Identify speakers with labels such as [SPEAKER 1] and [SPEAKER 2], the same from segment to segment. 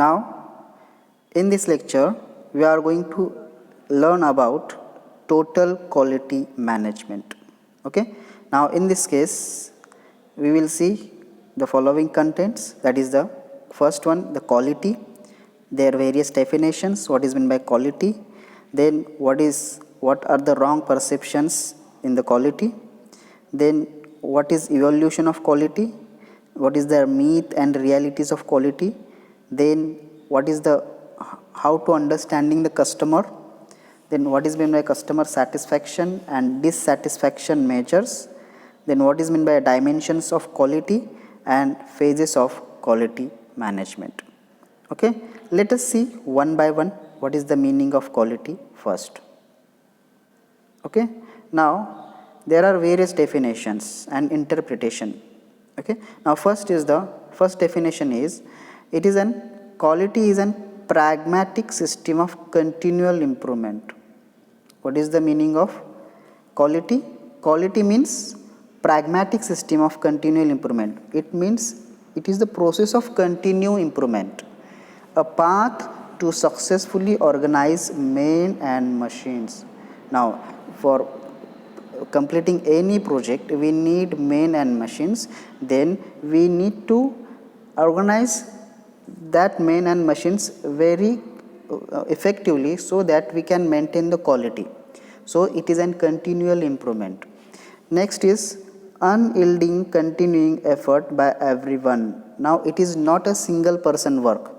[SPEAKER 1] Now in this lecture we are going to learn about total quality management. Okay, now in this case we will see the following contents. That is the first one, the quality, their various definitions, what is meant by quality, then what are the wrong perceptions in the quality, then what is evaluation of quality, what is the myth and realities of quality, then what is the how to understanding the customer, then what is meant by customer satisfaction and dissatisfaction measures, then what is meant by dimensions of quality and phases of quality management. Okay, let us see one by one what is the meaning of quality first. Okay, now there are various definitions and interpretation. Okay, now first definition is, it is an quality is an pragmatic system of continual improvement. What is the meaning of quality? Quality means pragmatic system of continual improvement. It means it is the process of continuous improvement, a path to successfully organize men and machines. Now for completing any project we need men and machines, then we need to organize that men and machines very effectively so that we can maintain the quality. So it is a continual improvement. Next is unyielding continuing effort by everyone. Now it is not a single person work.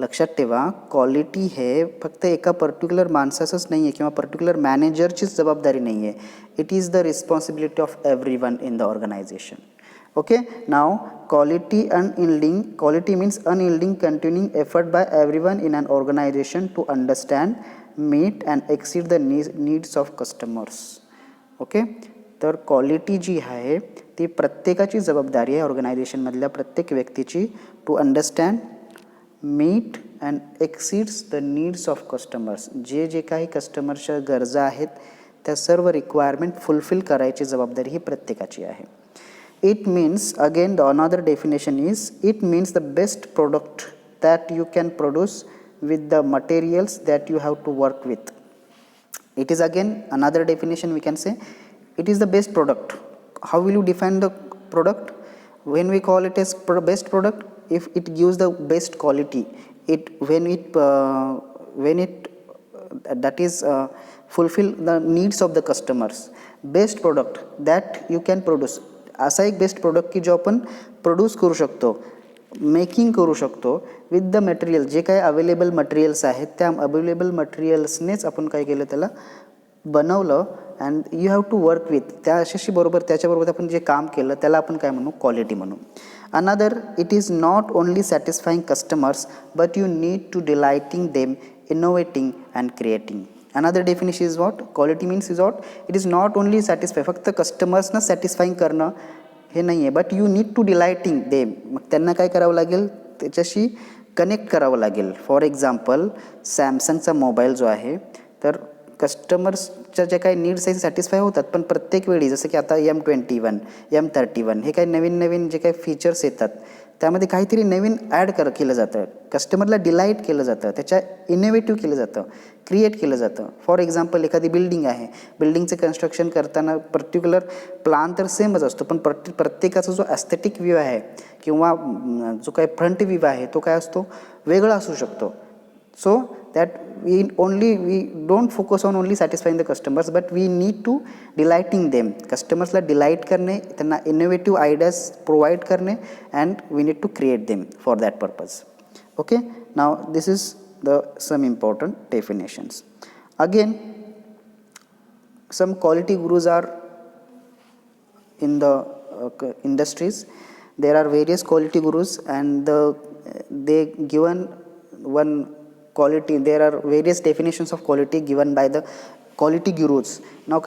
[SPEAKER 1] लक्षात ठेवा, quality हे फक्त एका particular माणसाचंच नाही आहे किंवा particular मॅनेजरचीच जबाबदारी नाही आहे. It is the responsibility of everyone in the organization. Okay, now quality means unyielding continuing effort by everyone in an organization to understand, meet and exceed the needs of customers. Okay, तर quality जी आहे ती प्रत्येकाची जबाबदारी आहे ऑर्गनायझेशनमधल्या प्रत्येक व्यक्तीची, to understand, meet and exceeds the needs of customers. जे जे काही कस्टमरच्या गरजा आहेत त्या सर्व रिक्वायरमेंट फुलफिल करायची जबाबदारी ही प्रत्येकाची आहे. It means, again the another definition is, it means the best product that you can produce with the materials that you have to work with. It is again another definition we can say, it is the best product. How will you define the product? When we call it as best product, if it gives the best quality, when it that is fulfill the needs of the customers. Best product that you can produce, असा एक best product की जो आपण produce करू शकतो, making करू शकतो with the material. जे काही अवेलेबल मटेरियल्स आहेत त्या अवेलेबल मटेरियल्सनेच आपण काय केलं, त्याला बनवलं and you have to work with. त्याच्याबरोबर आपण जे काम केलं त्याला आपण काय म्हणू, क्वालिटी म्हणू. Another, it is not only satisfying customers but you need to delighting them, innovating and creating. Another definition is what quality means is what, it is not only satisfy, फक्त कस्टमर्सना सॅटिस्फाईंग करणं हे नाही आहे, but you need to delighting them. मग त्यांना काय करावं लागेल, त्याच्याशी कनेक्ट करावं लागेल. फॉर एक्झाम्पल सॅमसंगचा मोबाईल जो आहे, तर कस्टमर्सच्या ज्या काही नीड्स आहेत सॅटिस्फाय होतात, पण प्रत्येक वेळी जसं की आता M21, M31 हे काही नवीन जे काही फीचर्स येतात त्यामध्ये काहीतरी नवीन ॲड केलं जातं, कस्टमरला डिलाईट केलं जातं, त्याच्या इनोव्हेटिव्ह केलं जातं, क्रिएट केलं जातं. फॉर एक्झाम्पल एखादी बिल्डिंग आहे, बिल्डिंगचं कन्स्ट्रक्शन करताना पर्टिक्युलर प्लान तर सेमच असतो, पण प्रत्येकाचा जो ॲस्थेटिक व्ह्यू आहे किंवा जो काही फ्रंट व्ह्यू आहे तो काय असतो, वेगळा असू शकतो. So that we don't focus on only satisfying the customers but we need to delighting them. कस्टमर्सला डिलाईट करणे, त्यांना इनोव्हेटिव्ह आयडियाज प्रोव्हाइड करणे and we need to create them for that purpose. Okay, now this is the some important definitions. Again some quality gurus are in the industries. There are various quality gurus and they given one quality. There are various definitions of quality given by the quality gurus. Now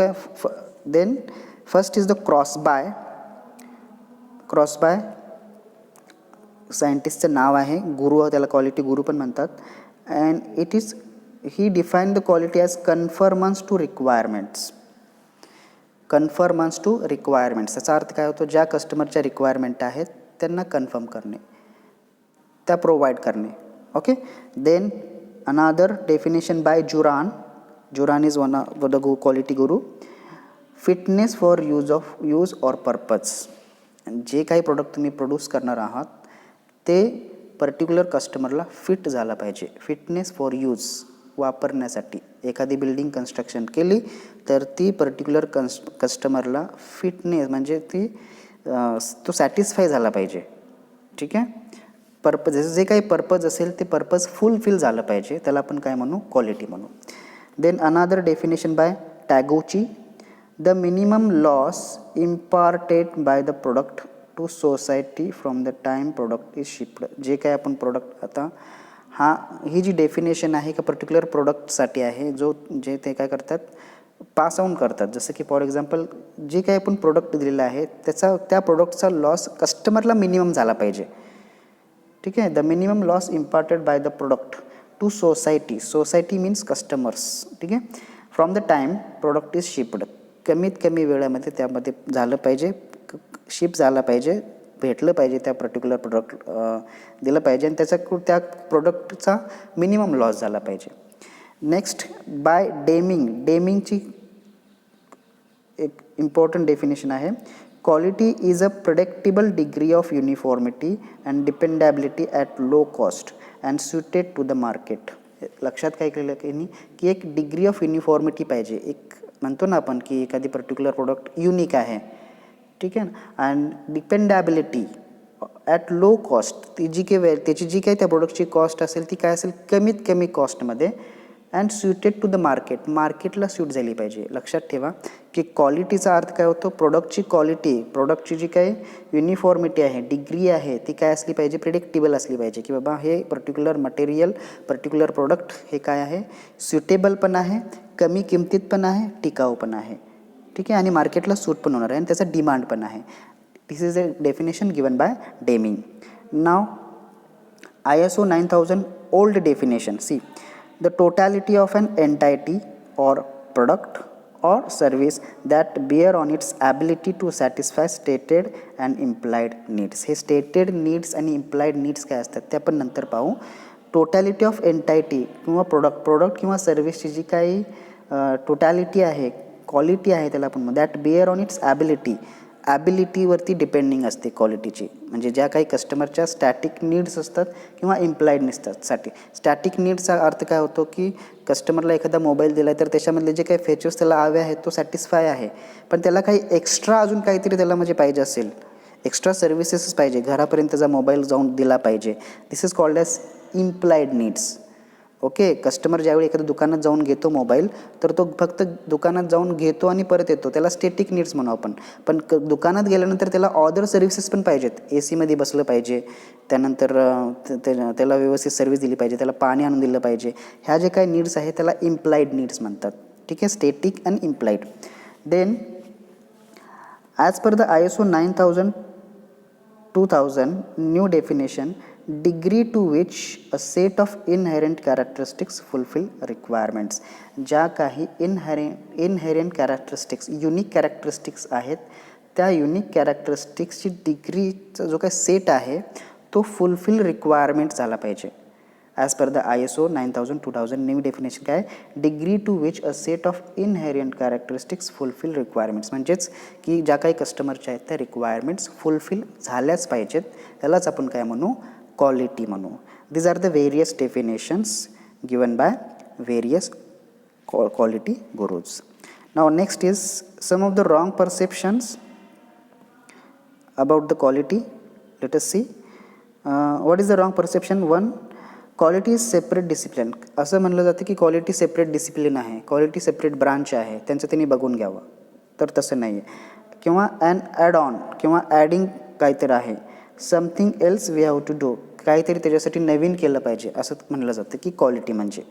[SPEAKER 1] then first is the Crosby सायंटिस्टचं नाव आहे, गुरु त्याला quality गुरु पण म्हणतात. And it is he define the quality as conformance to requirements. Conformance to requirements याचा अर्थ काय होतो, ज्या कस्टमरच्या रिक्वायरमेंट आहेत त्यांना कन्फर्म करणे, त्या प्रोव्हाइड करणे. Okay, then another definition by Juran is one of the quality guru. Fitness for use और पर्पज. जे काही प्रोडक्ट तुम्ही प्रोड्यूस करणार आहात ते पर्टिक्युलर कस्टमरला फिट झालं पाहिजे. फिटनेस फॉर यूज, वापरण्यासाठी. एखादी बिल्डिंग कन्स्ट्रक्शन केली तर ती पर्टिक्युलर कस्टमरला फिटनेस म्हणजे ती तो सॅटिस्फाय झाला पाहिजे. ठीक आहे. पर्पज, जे काही पर्पज असेल ते पर्पज फुलफिल झालं पाहिजे, त्याला आपण काय म्हणू, क्वालिटी म्हणू. Then another definition by Taguchi. The minimum loss imparted by the product to society from the time product is shipped. जे काय आपण प्रोडक्ट, आता ही जी डेफिनेशन आहे का पर्टिक्युलर प्रोडक्टसाठी आहे, जे ते काय करतात, पास ऑन करतात. जसं की फॉर एक्झाम्पल जे काही आपण प्रोडक्ट दिलेलं आहे त्या प्रोडक्टचा लॉस कस्टमरला मिनिमम झाला पाहिजे. ठीक आहे. The minimum loss imparted by the product to society means customers. ठीक आहे. From the time product is shipped, कमीत कमी वेळामध्ये त्यामध्ये झालं पाहिजे, शिप झाला पाहिजे, भेटलं पाहिजे, त्या पर्टिक्युलर प्रोडक्ट दिलं पाहिजे आणि त्या प्रोडक्टचा मिनिमम लॉस झाला पाहिजे. नेक्स्ट बाय डेमिंगची एक इम्पॉर्टंट डेफिनेशन आहे. Quality is a predictable degree of uniformity and dependability at low cost and suited to the market. लक्षात काय केलं की एक डिग्री ऑफ युनिफॉर्मिटी पाहिजे. एक म्हणतो ना आपण की एखादी पर्टिक्युलर प्रोडक्ट युनिक आहे. ठीक आहे ना. And dependability at low cost, त्याची जी काही त्या प्रोडक्टची कॉस्ट असेल ती काय असेल, कमीत कमी कॉस्टमध्ये. अँड सुटेड टू द मार्केटला सूट झाली पाहिजे. लक्षात ठेवा की क्वालिटीचा अर्थ काय होतो, प्रोडक्टची क्वालिटी, प्रोडक्टची जी काही युनिफॉर्मिटी आहे, डिग्री आहे, ती काय असली पाहिजे, प्रिडिक्टेबल असली पाहिजे. की बाबा हे पर्टिक्युलर मटेरियल, पर्टिक्युलर प्रोडक्ट हे काय आहे, सुटेबल पण आहे, कमी किमतीत पण आहे, टिकाऊ पण आहे. ठीक आहे. आणि मार्केटला सूट पण होणार आहे आणि त्याचा डिमांड पण आहे. This is a definition given by Deming. Now ISO 9000 old definition. See, the totality of an entity or product or service that bear on its ability to satisfy stated and implied needs. हे stated needs आणि implied needs काय असतात ते आपण नंतर पाहू. Totality of एंटायटी किंवा product किंवा सर्व्हिसची जी काही टोटॅलिटी आहे, क्वालिटी आहे, त्याला आपण दॅट बेअर ऑन इट्स ॲबिलिटीवरती डिपेंडिंग असते क्वालिटीची. म्हणजे ज्या काही कस्टमरच्या स्टॅटिक नीड्स असतात किंवा इम्प्लाइड नसतात. स्टॅटिक नीड्सचा अर्थ काय होतो की कस्टमरला एखादा मोबाईल दिला तर त्याच्यामधले जे काही फीचर्स त्याला हवे आहेत तो सॅटिस्फाय आहे, पण त्याला काही एक्स्ट्रा अजून काहीतरी त्याला म्हणजे पाहिजे असेल, एक्स्ट्रा सर्व्हिसेस पाहिजे, घरापर्यंत त्याचा मोबाईल जाऊन दिला पाहिजे. This is called as implied needs. Okay. Customer ज्यावेळी एखाद्या दुकानात जाऊन घेतो मोबाईल, तर तो फक्त दुकानात जाऊन घेतो आणि परत येतो, त्याला स्टॅटिक नीड्स म्हणू आपण. पण दुकानात गेल्यानंतर त्याला अदर सर्व्हिसेस पण पाहिजेत. AC मध्ये बसलं पाहिजे, त्यानंतर त्याला व्यवस्थित सर्व्हिस दिली पाहिजे, त्याला पाणी आणून दिलं पाहिजे. ह्या जे काही नीड्स आहे त्याला इम्प्लाइड नीड्स म्हणतात. ठीक आहे. Static and implied. Then as per the ISO 2000 new definition, degree to which a set of inherent characteristics fulfil requirements. ज्या काही इनहेरेंट कॅरेक्टरिस्टिक्स, युनिक कॅरेक्टरिस्टिक्स आहेत, त्या युनिक कॅरेक्टरिस्टिक्सची डिग्रीचा जो काही सेट आहे तो फुलफिल रिक्वायरमेंट झाला पाहिजे. As per the ISO 9000 new definition काय, degree to which a set of inherent characteristics fulfil requirements. म्हणजेच की ज्या काही कस्टमरच्या आहेत त्या रिक्वायरमेंट्स फुलफिल झाल्याच पाहिजेत, त्यालाच आपण काय म्हणू, क्वालिटी म्हणू. These are the various definitions given by various quality gurus. Now next is some of the wrong perceptions about the quality. Let us see. What is the wrong perception? One, quality is separate discipline. असं म्हणलं जातं की quality separate discipline आहे, quality separate branch आहे, त्यांचं त्यांनी बघून घ्यावं. तर तसं नाही आहे. किंवा ॲन ॲड ऑन किंवा ॲडिंग काहीतरी आहे. Something else we have to do, काहीतरी त्याच्यासाठी नवीन केलं पाहिजे असं म्हणलं जातं की क्वालिटी म्हणजे.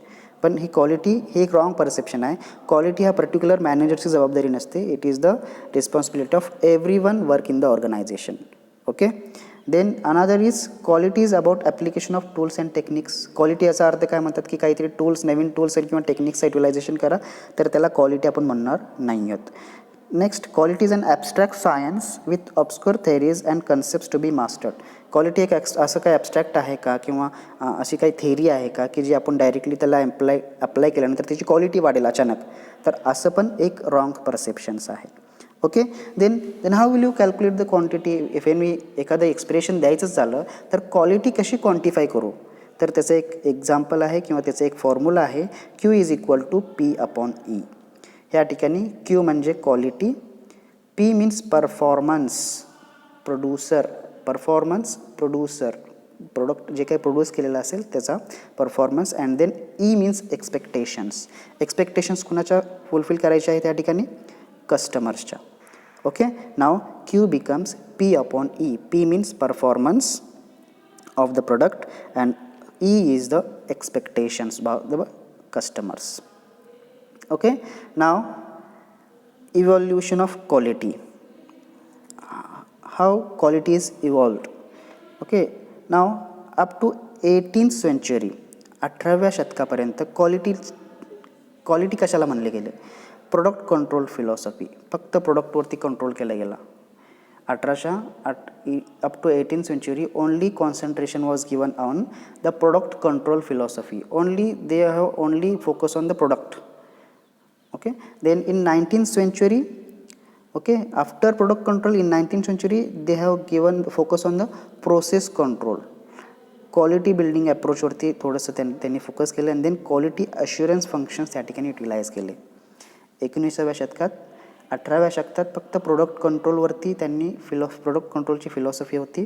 [SPEAKER 1] पण ही क्वालिटी हे एक रॉंग परसेप्शन आहे. क्वालिटी हा पर्टिक्युलर मॅनेजरची जबाबदारी नसते. It is the responsibility of everyone work in the organization. Okay. Then another is quality is about application of tools and techniques. Quality याचा अर्थ काय म्हणतात की काहीतरी टूल्स, नवीन टूल्स किंवा टेक्निक्सचं युटिलायझेशन करा, तर त्याला क्वालिटी आपण म्हणणार नाही आहोत. Next, quality is an abstract science with obscure theories and concepts to be mastered. Quality एक असं काही ॲबस्ट्रॅक्ट आहे का किंवा अशी काही थेरी आहे का की जी आपण डायरेक्टली त्याला अप्लाय केल्यानंतर त्याची क्वालिटी वाढेल अचानक, तर असं पण एक रॉंग परसेप्शन्स आहे. Okay, then how will you calculate the quantity. If मी एखादं एक्सप्रेशन द्यायचंच झालं तर क्वालिटी कशी क्वांटिफाय करू, तर त्याचं एक एक्झाम्पल आहे किंवा त्याचं एक फॉर्म्युला आहे, Q is equal to P upon E. ह्या ठिकाणी क्यू म्हणजे quality, P means performance producer product जे काही प्रोड्यूस केलेलं असेल त्याचा performance, and then E means expectations कुणाच्या फुलफिल करायच्या आहे त्या ठिकाणी, कस्टमर्सच्या. Okay, now Q becomes P upon E. P means performance of the product and E is the expectations by the customers. Okay, now evolution of quality, how quality is evolved. Okay, now up to 18th century, 18व्या शतकापर्यंत quality कशाला म्हणले गेले, product control philosophy, फक्त प्रोडक्टवरती control केला गेला. Up to 18th century only concentration was given on the product control philosophy. They have only focus on the product. Okay, then in 19th century, okay, after product control in 19th century they have given focus on the process control. Quality building अप्रोचवरती थोडंसं त्यांनी focus केलं, and then quality assurance functions त्या ठिकाणी utilise केले. 19व्या शतकात, 18व्या शतकात फक्त प्रोडक्ट कंट्रोलवरती त्यांनी प्रोडक्ट कंट्रोलची फिलॉसॉफी होती.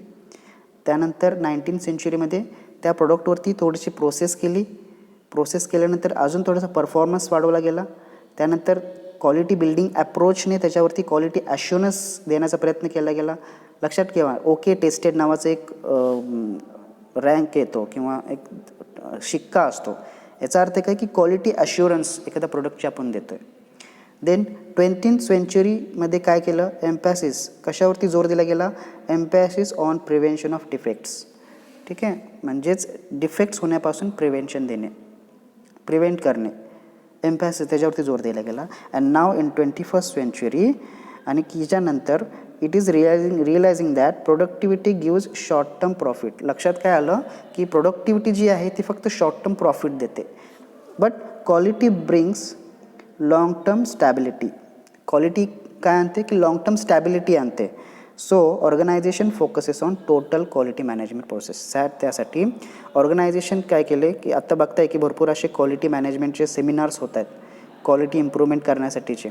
[SPEAKER 1] त्यानंतर 19th सेंचुरीमध्ये त्या प्रोडक्टवरती थोडीशी प्रोसेस केल्यानंतर अजून थोडासा परफॉर्मन्स वाढवला गेला. त्यानंतर क्वालिटी बिल्डिंग अप्रोचने त्याच्यावरती क्वालिटी ॲश्युरन्स देण्याचा प्रयत्न केला गेला. लक्षात ठेवा, ओके टेस्टेड नावाचं एक रँक येतो किंवा एक शिक्का असतो. याचा अर्थ काय की क्वालिटी ॲश्युरन्स एखाद्या प्रोडक्टची आपण देतो आहे. देन 20th सेंचुरीमध्ये काय केलं, एम्पॅसिस कशावरती जोर दिला गेला, एम्पॅसिस ऑन प्रिव्हेन्शन ऑफ डिफेक्ट्स. ठीक आहे, म्हणजेच डिफेक्ट्स होण्यापासून प्रिव्हेंट करणे, एम्पॅसिस त्याच्यावरती जोर दिला गेला. And now in 21st century, आणि त्याच्यानंतर it is realising that productivity gives short term profit. लक्षात काय आलं की प्रोडक्टिव्हिटी जी आहे ती फक्त शॉर्ट टर्म प्रॉफिट देते, but quality brings long term stability. Quality काय आणते की लॉंग टर्म स्टॅबिलिटी आणते. So organisation focuses on total quality management process. त्यासाठी ऑर्गनायझेशन काय केले की आत्ता बघताय की भरपूर असे क्वालिटी मॅनेजमेंटचे सेमिनार्स होत आहेत क्वालिटी इम्प्रूव्हमेंट करण्यासाठीचे.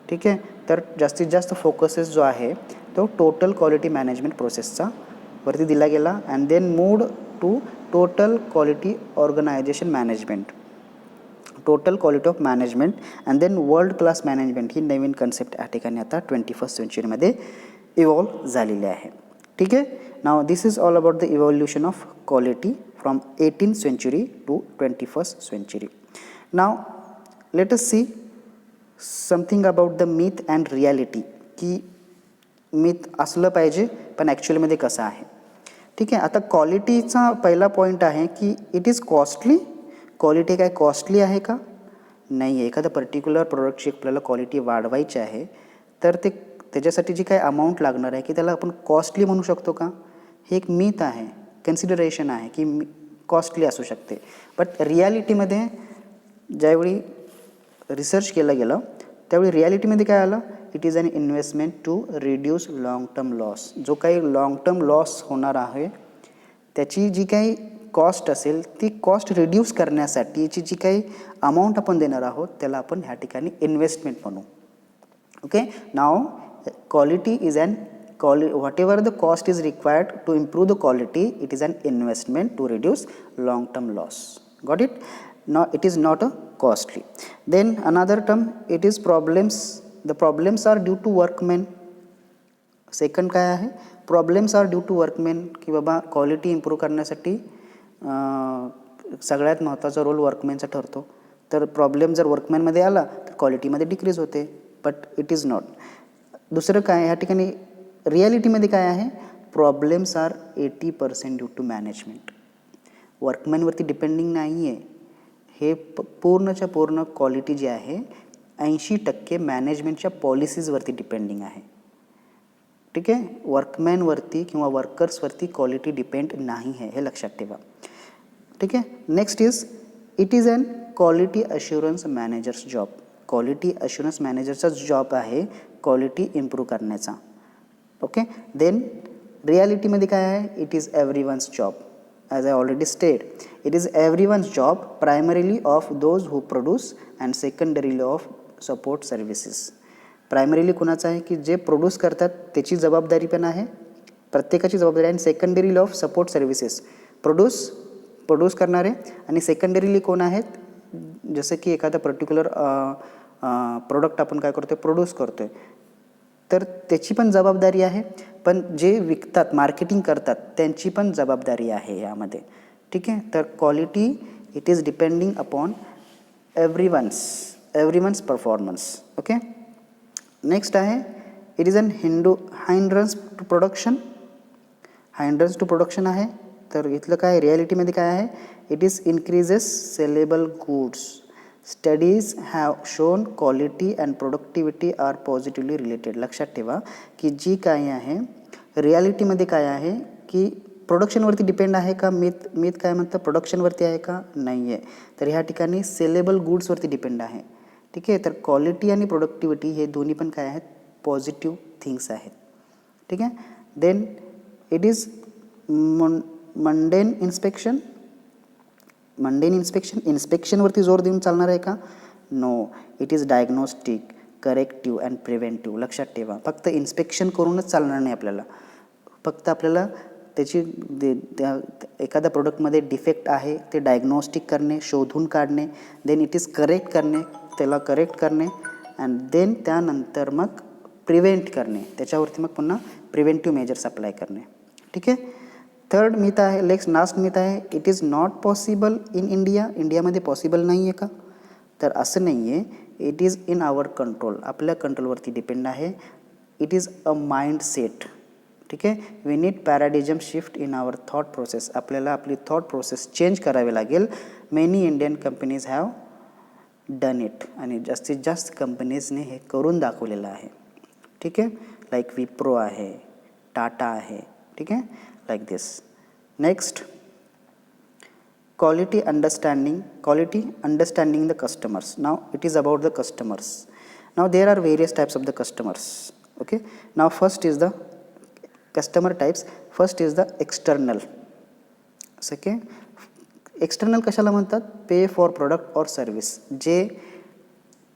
[SPEAKER 1] ठीक आहे, तर जास्तीत जास्त फोकसेस जो आहे तो टोटल क्वालिटी मॅनेजमेंट प्रोसेसचा वरती दिला गेला. And then moved to total quality organization management, total quality of management, and then world class management. ही नवीन कन्सेप्ट या ठिकाणी आता 21st सेंचुरीमध्ये इव्हॉल्व झालेले आहे. ठीक आहे, now this is all about the evolution of quality from 18th century to 21st century. Now let us see something about the myth and reality, की मिथ असलं पाहिजे पण ॲक्च्युअलीमध्ये कसं आहे. ठीक आहे, आता क्वालिटीचा पहिला पॉईंट आहे की इट इज कॉस्टली. क्वालिटी काय कॉस्टली आहे का, नाही आहे. एखाद्या पर्टिक्युलर प्रोडक्टची आपल्याला क्वालिटी वाढवायची आहे तर त्याच्यासाठी जी काही अमाऊंट लागणार आहे की त्याला आपण कॉस्टली म्हणू शकतो का, हे एक मिथ आहे, कन्सिडरेशन आहे की कॉस्टली असू शकते. बट रियालिटीमध्ये ज्यावेळी रिसर्च केलं गेलं त्यावेळी रियालिटीमध्ये काय आलं, it is an investment to reduce long term loss. जो काही लाँग टर्म लॉस होणार आहे त्याची जी काही कॉस्ट असेल ती कॉस्ट रिड्यूस करण्यासाठीची जी काही अमाऊंट आपण देणार आहोत त्याला आपण ह्या ठिकाणी इन्व्हेस्टमेंट म्हणू. Okay, now quality is whatever the cost is required to improve the quality, it is an investment to reduce long term loss. Got it? Now it is not a costly. Then another term, it is problems. The problems are due to workmen. Second काय आहे, problems are due to workmen, की बाबा quality improve करण्यासाठी सगळ्यात महत्त्वाचा role वर्कमॅनचा ठरतो. तर problem जर वर्कमॅनमध्ये आला तर क्वालिटीमध्ये डिक्रीज होते, बट इट इज नॉट. दुसरं काय या ठिकाणी रियालिटीमध्ये काय आहे, problems are 80% due to management. वर्कमॅनवरती डिपेंडिंग नाही आहे, हे पूर्णच्या पूर्ण क्वालिटी जी आहे 80% मॅनेजमेंटच्या पॉलिसीजवरती डिपेंडिंग आहे. ठीक आहे, वर्कमॅनवरती किंवा वर्कर्सवरती क्वालिटी डिपेंड नाही आहे, हे लक्षात ठेवा. ठीक आहे. Next is it is an quality assurance manager's job. Quality assurance मॅनेजरचा जॉब आहे क्वालिटी इम्प्रूव्ह करण्याचा. ओके. देन रियालिटीमध्ये काय आहे, it is everyone's job. As I already stated, it is everyone's job, primarily of those who produce and secondarily of support services. Primarily कुणाचं आहे की जे प्रोड्यूस करतात त्याची जबाबदारी पण आहे, प्रत्येकाची जबाबदारी आहे. आणि सेकंडरीली ऑफ सपोर्ट सर्व्हिसेस, प्रोड्यूस करणारे. आणि सेकंडरीली कोण आहेत, जसं की एखादा पर्टिक्युलर प्रोडक्ट आपण काय करतो आहे, प्रोड्यूस करतो आहे, तर त्याची पण जबाबदारी आहे. पण जे विकतात, मार्केटिंग करतात, त्यांची पण जबाबदारी आहे यामध्ये. ठीक आहे. तर quality it is depending upon everyone's performance. Okay. Next आहे it is an hindrance to production. Hindrance to production आहे. तर इथलं काय रियालिटीमध्ये काय आहे, it is increases saleable goods. Studies have shown quality and productivity are positively related. लक्षात ठेवा की जी काय आहे रियालिटीमध्ये काय आहे की प्रोडक्शनवरती डिपेंड आहे का, मीत काय म्हणतं प्रोडक्शनवरती आहे का, नाही आहे. तर ह्या ठिकाणी सेलेबल गुड्सवरती डिपेंड आहे. ठीक आहे. तर क्वालिटी आणि प्रोडक्टिव्हिटी हे दोन्ही पण काय आहेत, पॉझिटिव्ह थिंग्स आहेत. ठीक आहे. देन इट इज मंडेन इन्स्पेक्शनवरती जोर देऊन चालणार आहे का, no. It is diagnostic, corrective and preventive. लक्षात ठेवा, फक्त इन्स्पेक्शन करूनच चालणार नाही आपल्याला. फक्त आपल्याला त्याची एखाद्या प्रोडक्टमध्ये डिफेक्ट आहे ते डायग्नोस्टिक करणे, शोधून काढणे. देन इट इज करेक्ट करणे, त्याला करेक्ट करणे. अँड देन त्यानंतर मग प्रिव्हेंट करणे, त्याच्यावरती मग पुन्हा प्रिव्हेंटिव्ह मेजर्स अप्लाय करणे. ठीक आहे. थर्ड मिथ आहे, लास्ट मिथ आहे, it is not possible in India. इंडियामध्ये पॉसिबल नाही आहे का, तर असं नाही आहे. It is in our control, आपल्या कंट्रोलवरती डिपेंड आहे. It is a mind set. ठीक आहे. We need paradigm shift in our thought process. आपल्याला आपली थॉट प्रोसेस चेंज करावी लागेल. Many Indian companies have done it. आणि जास्तीत जास्त कंपनीजने हे करून दाखवलेलं आहे. ठीक आहे. लाईक विप्रो आहे, टाटा आहे. ठीक आहे, like this. Next, quality understanding the customers. Now it is about the customers. Now there are various types of the customers. Okay. Now first is the customer types. First is the external. Second, external कशाला म्हणतात, पे for product और service. जे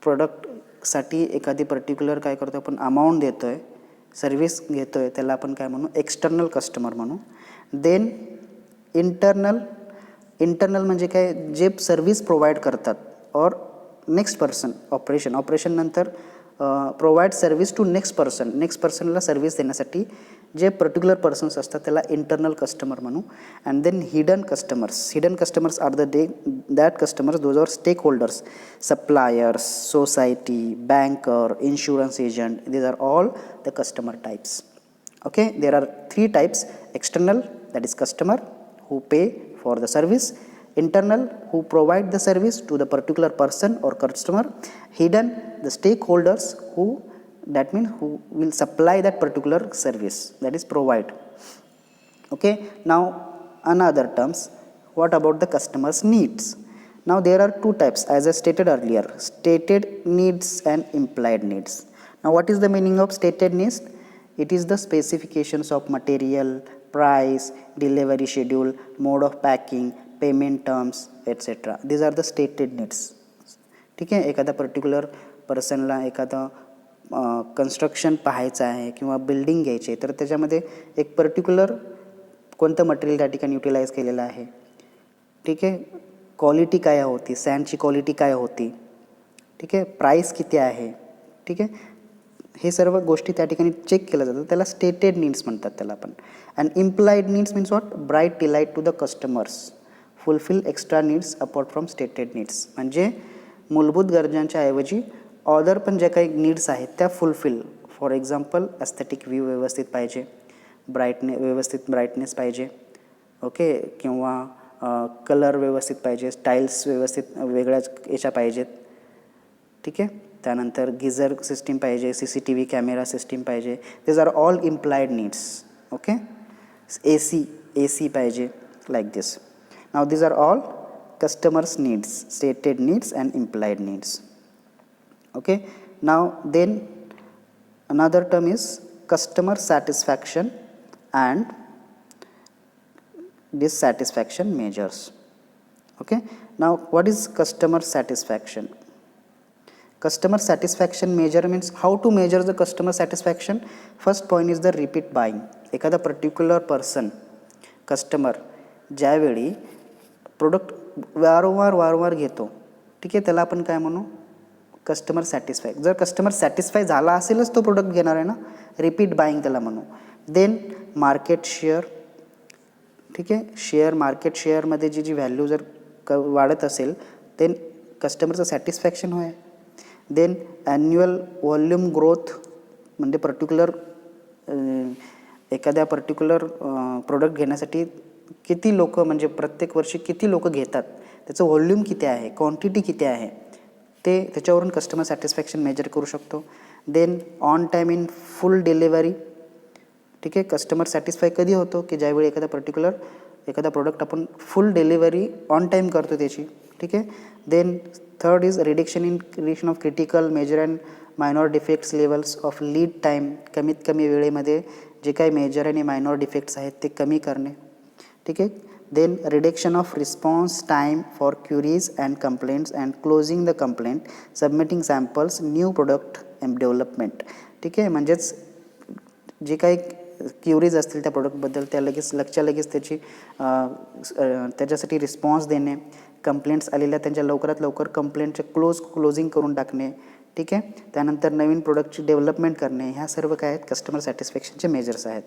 [SPEAKER 1] प्रोडक्टसाठी एखादी particular काय करतो आपण amount देतो आहे, सर्विस घेतो आहे, त्याला आपण काय म्हणू, एक्सटर्नल कस्टमर म्हणू. देन इंटरनल म्हणजे काय, जे सर्विस प्रोव्हाइड करतात और नेक्स्ट पर्सन, ऑपरेशन नंतर प्रोव्हाइड सर्विस टू नेक्स्ट पर्सनला सर्विस देण्यासाठी जे पर्टिक्युलर पर्सन्स असतात त्याला इंटरनल कस्टमर म्हणू. And then hidden customers are that customers those are stakeholders, suppliers, society, banker, insurance agent. These are all the customer types. Okay, there are three types: external, that is customer who pay for the service; internal, who provide the service to the particular person or customer; hidden, the stakeholders who will supply that particular service, that is provide. Okay, now another terms, what about the customer's needs? Now there are two types, as I stated earlier: stated needs and implied needs. Now what is the meaning of stated needs? It is the specifications of material, price, delivery schedule, mode of packing, payment terms, etc. These are the stated needs. ठीक आहे. एखादा particular पर्सनला एखादा construction पाहायचं आहे किंवा building घ्यायची आहे, तर त्याच्यामध्ये एक पर्टिक्युलर कोणतं मटेरियल त्या ठिकाणी युटिलाइज केलेलं आहे. ठीक आहे. क्वालिटी काय होती, सँडची क्वालिटी काय होती. ठीक आहे. प्राईस किती आहे. ठीक आहे. हे सर्व गोष्टी त्या ठिकाणी चेक केल्या जातात, त्याला स्टेटेड नीड्स म्हणतात त्याला आपण. And implied needs means what, bright delight to the customers, fulfil extra needs apart from stated needs. म्हणजे मूलभूत गरजांच्या ऐवजी ऑदर पण ज्या काही नीड्स आहेत त्या fulfil. For example, aesthetic view व्यवस्थित पाहिजे, व्यवस्थित ब्राईटनेस पाहिजे. ओके. किंवा कलर व्यवस्थित पाहिजे, स्टाईल्स व्यवस्थित वेगळ्याच याच्या पाहिजेत. ठीक आहे. त्यानंतर गिझर सिस्टीम पाहिजे, CCTV कॅमेरा सिस्टीम पाहिजे. This are all implied needs. Okay, AC पाहिजे, like this. Now this are all customers needs, stated needs and implied needs. Okay, now then another term is customer satisfaction and dissatisfaction measures. Okay, now what is customer satisfaction? Customer satisfaction measure means how to measure the customer satisfaction. First point is the repeat buying. एखादा particular person, customer ज्यावेळी product वारंवार घेतो, ठीक आहे, त्याला आपण काय म्हणू, कस्टमर सॅटिस्फाय. जर कस्टमर सॅटिस्फाय झाला असेलच तो प्रोडक्ट घेणार आहे ना, रिपीट बाईंग त्याला म्हणू. देन मार्केट शेअर, ठीक आहे, शेअर, मार्केट शेअरमध्ये जी व्हॅल्यू जर वाढत असेल देन कस्टमरचं सॅटिस्फॅक्शन होय. देन ॲन्युअल व्हॉल्यूम ग्रोथ, म्हणजे एखाद्या पर्टिक्युलर प्रोडक्ट घेण्यासाठी किती लोक, म्हणजे प्रत्येक वर्षी किती लोक घेतात, त्याचं व्हॉल्यूम किती आहे, क्वांटिटी किती आहे, ते त्याच्यावरून कस्टमर सॅटिस्फॅक्शन मेजर करू शकतो. Then on time in full delivery, ठीक आहे, कस्टमर सॅटिस्फाय कधी होतो की ज्यावेळी एखादा प्रोडक्ट आपण फुल डिलिव्हरी ऑन टाईम करतो त्याची, ठीक आहे. Then third is reduction of critical major and minor defects levels of lead time. कमीत कमी वेळेमध्ये जे काही मेजर आणि मायनॉर डिफेक्ट्स आहेत ते कमी करणे, ठीक आहे. Then reduction of response time for queries and complaints and closing the complaint, submitting samples, new product development, ठीक आहे. म्हणजेच जे काही क्युरीज असतील त्या प्रोडक्टबद्दल त्या लगेच त्याच्यासाठी रिस्पॉन्स देणे, कंप्लेंट्स आलेल्या त्यांच्या लवकरात लवकर कंप्लेंटचे क्लोजिंग करून टाकणे, ठीक आहे. त्यानंतर नवीन प्रोडक्टची डेव्हलपमेंट करणे, ह्या सर्व काय आहेत कस्टमर सॅटिस्फॅक्शनचे मेजर्स आहेत.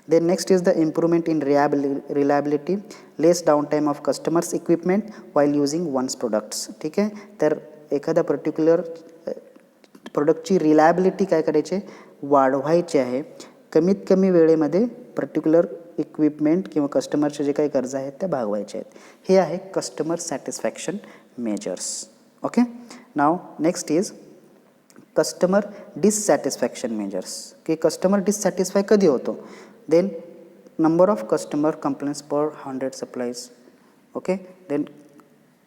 [SPEAKER 1] Then next is the improvement in reliability, less down time of customers equipment while using one's products, ठीक आहे. तर एखादा पर्टिक्युलर प्रोडक्टची रिलायबिलिटी काय करायचे, वाढवायची आहे. कमीत कमी वेळेमध्ये पर्टिक्युलर इक्विपमेंट किंवा कस्टमरचे जे काही गरजा आहेत त्या भागवायच्या आहेत. हे आहे customer satisfaction measures. Okay, now next is customer dissatisfaction measures, की कस्टमर डिससॅटिस्फाय कधी होतो. Then number of customer complaints per 100 supplies. Okay, then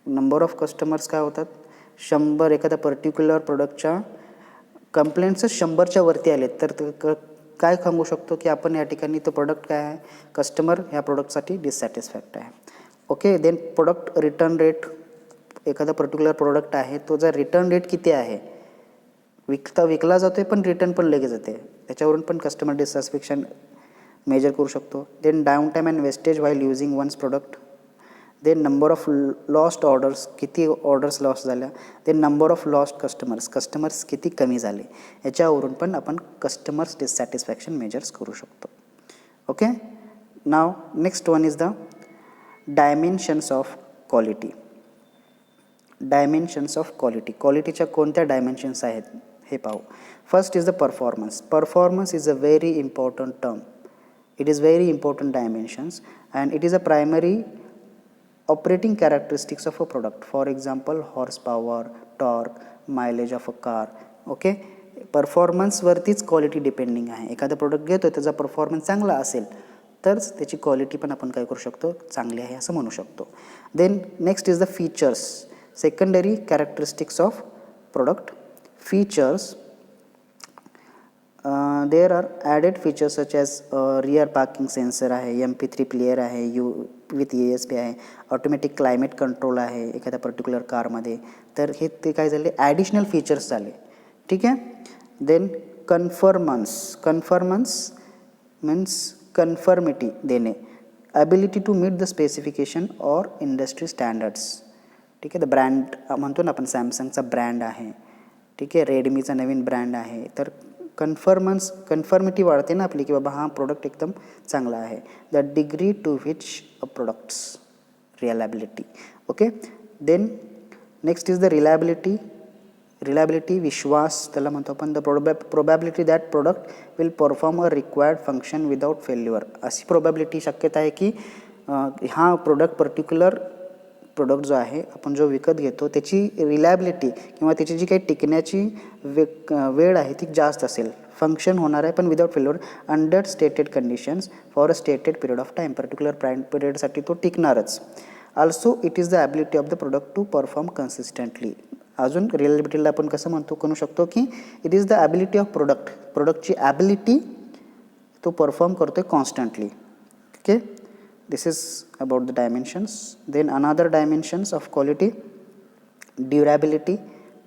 [SPEAKER 1] number of customers काय होतात, 100 एखाद्या पर्टिक्युलर प्रोडक्टच्या कंप्लेंट्स 100च्या वरती आलेत तर काय सांगू शकतो की आपण या ठिकाणी तो प्रोडक्ट काय आहे, कस्टमर ह्या प्रोडक्टसाठी डिससॅटिस्फॅक्ट आहे. Okay, then product return rate, एखादा पर्टिक्युलर प्रोडक्ट आहे तो जर रिटर्न रेट किती आहे, विकला जातो आहे पण रिटर्न पण लगेच येते, त्याच्यावरून पण कस्टमर डिससॅटिस्फॅक्शन मेजर करू शकतो. Then down time and wastage while using one's product. Then number of lost orders, किती ऑर्डर्स लॉस झाल्या. Then number of lost customers किती कमी झाले, याच्यावरून पण आपण कस्टमर्स डिससॅटिस्फॅक्शन मेजर्स करू शकतो. Okay, now next one is the dimensions of quality. Dimensions of क्वालिटीच्या कोणत्या डायमेन्शन्स आहेत हे पाहू. First is the performance is a very important term. It is very important dimensions and it is a primary operating characteristics of a product. For example, horsepower, torque, mileage of a car. Okay, परफॉर्मन्सवरतीच quality depending आहे. एखादा product घेतो त्याचा performance चांगला असेल तरच त्याची quality पण आपण काय करू शकतो, चांगली आहे असं म्हणू शकतो. Then next is the features, secondary characteristics of product. Features, there are added features such as rear parking sensor आहे, MP3 प्लेयर आहे, विथ ESP आहे, ऑटोमॅटिक क्लायमेट कंट्रोल आहे एखाद्या पर्टिक्युलर कारमध्ये. तर हे ते काय झाले, ॲडिशनल फीचर्स झाले, ठीक आहे. देन कन्फर्मन्स मीन्स कन्फर्मिटी देणे, ability to meet the specification or industry standards, ठीक आहे. द ब्रँड म्हणतो ना आपण, सॅमसंगचा ब्रँड आहे, ठीक आहे, रेडमीचा नवीन ब्रँड आहे, तर कन्फर्मिटी वाढते ना आपली, की बाबा हा प्रोडक्ट एकदम चांगला आहे. The degree to which a product's reliability. Okay, then next is the reliability विश्वास त्याला म्हणतो आपण. The probability that product will perform a required function without failure. अशी प्रोबॅबिलिटी, शक्यता आहे की हा प्रोडक्ट पर्टिक्युलर प्रोडक्ट जो आहे आपण जो विकत घेतो त्याची रिलायबिलिटी किंवा त्याची जी काही टिकण्याची वेळ आहे ती जास्त असेल, फंक्शन होणार आहे पण without failure under stated conditions for a stated period of time, particular पिरियडसाठी तो टिकणारच. Also it is the ability of the product to perform consistently. अजून रिलायबिलिटीला आपण कसं म्हणू शकतो की it is the ability of प्रोडक्टची ॲबिलिटी तो परफॉर्म करतो आहे constantly. Okay, this is about the dimensions. Then another dimensions of quality, durability,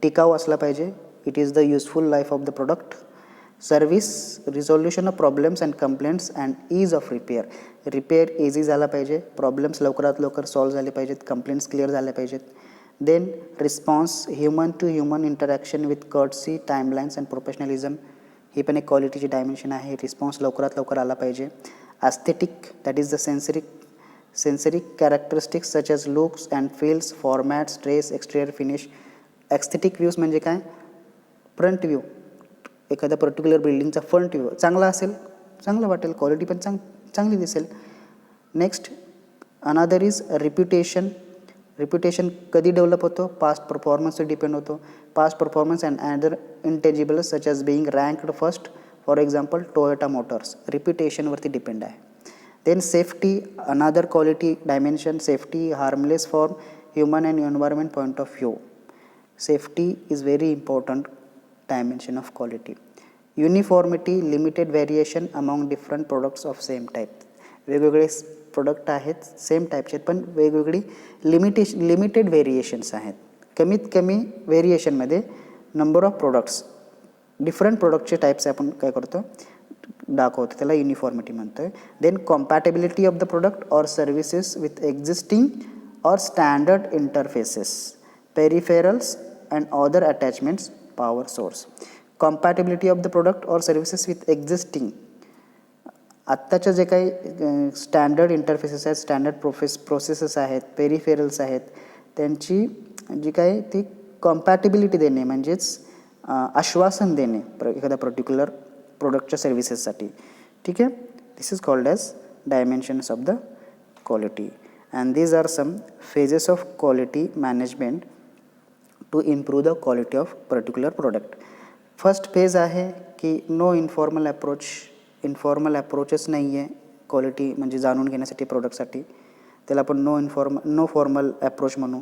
[SPEAKER 1] टिकाऊ असला पाहिजे. It is the useful life of the product. Service, resolution of problems and complaints and ease of repair. Repair easy झाला पाहिजे, problems लवकरात लवकर solve झाले पाहिजेत, complaints clear झाल्या पाहिजेत. Then response, human to human interaction with courtesy, timelines and professionalism. ही पण एक क्वालिटीची डायमेन्शन आहे. रिस्पॉन्स लवकरात लवकर आला पाहिजे. Aesthetic, that is the sensory characteristics such as looks and feels, formats, trace, exterior finish. Aesthetic views म्हणजे काय, फ्रंट व्ह्यू, एखाद्या पर्टिक्युलर बिल्डिंगचा फ्रंट व्ह्यू चांगला असेल, चांगलं वाटेल, क्वालिटी पण चांगली दिसेल. Next another is reputation. Reputation कधी डेव्हलप होतो, पास्ट परफॉर्मन्सवर डिपेंड होतो. Past performance and other intangibles such as being ranked first, for example Toyota Motors, रिप्युटेशनवरती डिपेंड आहे. Then safety, another quality dimension, safety harmless for human and environment point of view. Safety is very important dimension of quality. Uniformity, limited variation among different products of same type. वेगवेगळे product आहेत same टाईपचे पण वेगवेगळी limited variations आहेत. कमीत कमी व्हेरिएशनमध्ये number of products, different प्रोडक्टचे टाईप्स आपण काय करतो दाखवतो, त्याला युनिफॉर्मिटी म्हणतो आहे. Then compatibility of the product or services with existing or standard interfaces, peripherals and other attachments, power source. Compatibility of the product or services with existing, आत्ताच्या जे काही स्टँडर्ड इंटरफेसेस आहेत, स्टँडर्ड प्रोसेसेस आहेत, peripherals आहेत, त्यांची जी काही ती कॉम्पॅटेबिलिटी देणे म्हणजेच आश्वासन देणे एखाद्या पर्टिक्युलर प्रोडक्टच्या सर्व्हिसेससाठी. ठीक आहे, this is called as dimensions of the quality and these are some phases of quality management to improve the quality of particular product. First phase आहे की नो इन्फॉर्मल अप्रोच. इन्फॉर्मल अप्रोचच नाही आहे क्वालिटी म्हणजे जाणून घेण्यासाठी प्रोडक्टसाठी, त्याला आपण नो फॉर्मल अप्रोच म्हणू.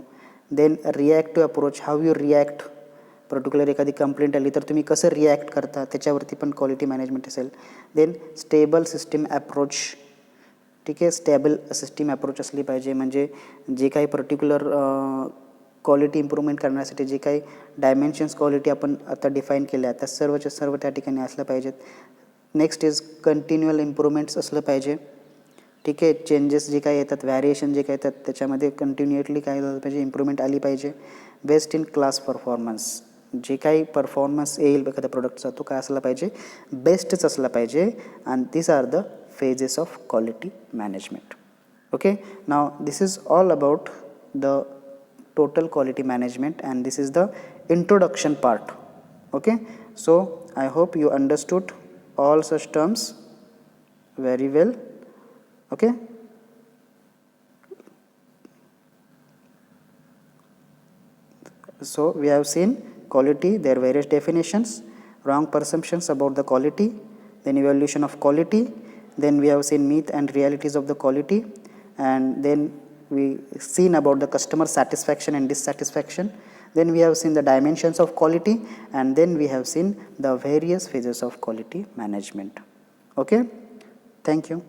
[SPEAKER 1] Then reactive approach, how you react, particular एखादी कंप्लेंट आली तर तुम्ही कसं रिॲक्ट करता त्याच्यावरती पण क्वालिटी मॅनेजमेंट असेल. Then stable system approach. ठीक आहे, स्टेबल सिस्टीम अप्रोच असली पाहिजे म्हणजे जे काही पर्टिक्युलर क्वालिटी इम्प्रूव्हमेंट करण्यासाठी जे काही डायमेन्शन्स क्वालिटी आपण आता डिफाईन केल्या त्या सर्वच्या सर्व त्या ठिकाणी असल्या पाहिजेत. नेक्स्ट इज कंटिन्युअल इम्प्रूव्हमेंट्स असलं पाहिजे. ठीक आहे, चेंजेस जे काही येतात, व्हॅरिएशन जे काही येतात त्याच्यामध्ये कंटिन्युएटली काय झालं पाहिजे, इम्प्रूव्हमेंट आली पाहिजे. बेस्ट इन क्लास परफॉर्मन्स, जे काही परफॉर्मन्स येईल एखाद्या प्रोडक्टचा तो काय असला पाहिजे, बेस्टच असला पाहिजे. And this are the phases of quality management. Okay, now this is all about the total quality management and this is the introduction part. Okay, so I hope you understood all such terms very well. Okay, so we have seen quality, their various definitions, wrong perceptions about the quality, then evaluation of quality, then we have seen myth and realities of the quality, and then we seen about the customer satisfaction and dissatisfaction. Then we have seen the dimensions of quality and then we have seen the various phases of quality management. Okay, thank you.